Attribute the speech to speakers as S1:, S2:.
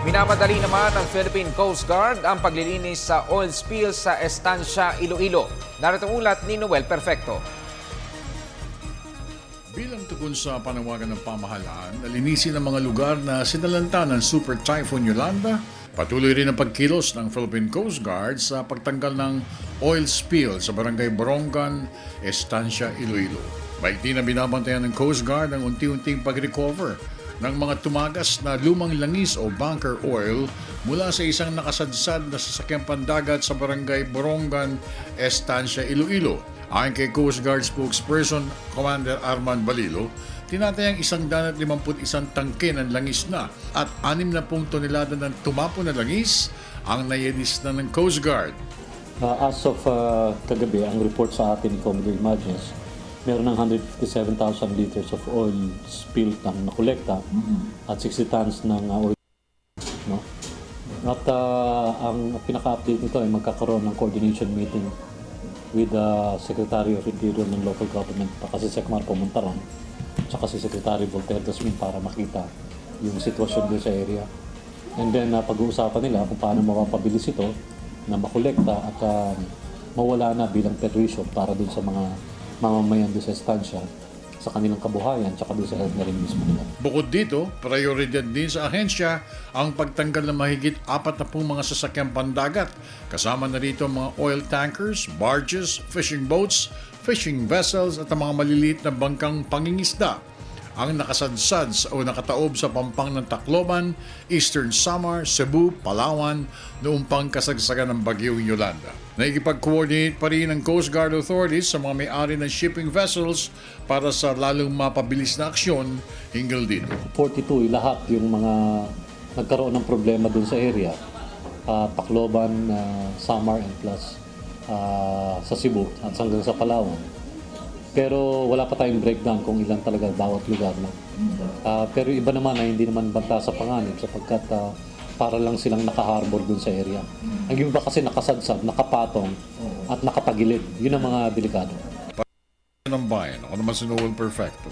S1: Minamadali naman ng Philippine Coast Guard ang paglilinis sa oil spill sa Estancia, Iloilo. Narito ang ulat ni Noel Perfecto.
S2: Bilang tugon sa panawagan ng pamahalaan, nalinisin ang mga lugar na sinalanta ng Super Typhoon Yolanda. Patuloy rin ang pagkilos ng Philippine Coast Guard sa pagtanggal ng oil spill sa barangay Borongan, Estancia, Iloilo. Baiti na binabantayan ng Coast Guard ang unti-unting pag-recover ng mga tumagas na lumang langis o bunker oil mula sa isang nakasadsad na sasakyang pandagat sa barangay Borongan, Estancia, Iloilo. Ayon kay Coast Guard spokesperson Commander Arman Balilo, tinatayang 151 tangke ng langis na at 60 tonelada ng tumapo na langis ang nayalis na ng Coast Guard.
S3: As of kagabi, ang report sa atin ni Commodore Images, meron ng 157,000 liters of oil spill na nakolekta at 60 tons ng oil. No? At ang pinaka-update nito ay magkakaroon ng coordination meeting with the Secretary of Interior ng local government, kasi si Secmar pumunta ron, at si Secretary Voltaire Dasmin para makita yung sitwasyon doon sa area. And then pag-uusapan nila kung paano mapapabilis ito na makolekta at mawala na bilang perwisyo para doon sa mga mamamayan doon sa estansya, sa kanilang kabuhayan, tsaka doon sa health na rin mismo nila.
S2: Bukod dito, prioridad din sa ahensya ang pagtanggal ng mahigit 40 mga sasakyang pandagat. Kasama na rito ang mga oil tankers, barges, fishing boats, fishing vessels at ang mga maliliit na bangkang pangingisda ang nakasadsad o nakataob sa pampang ng Tacloban, Eastern Samar, Cebu, Palawan noong pang kasagsagan ng bagyong Yolanda. Naikipag-coordinate pa rin ang Coast Guard authorities sa mga may-ari ng shipping vessels para sa lalong mapabilis na aksyon hinggil dito.
S3: 42, lahat yung mga nagkaroon ng problema dun sa area, Tacloban, Samar and plus sa Cebu at hanggang sa Palawan. Pero wala pa tayong breakdown kung ilan talaga bawat lugar na. Pero iba naman ay hindi naman banta sa panganib sapagkat para lang silang naka-harbor dun sa area. Ang iba kasi nakasadsad, nakapatong at nakatagilid. Yun ang mga delikado.
S2: Ng bayan, ako naman si Noel Perfecto.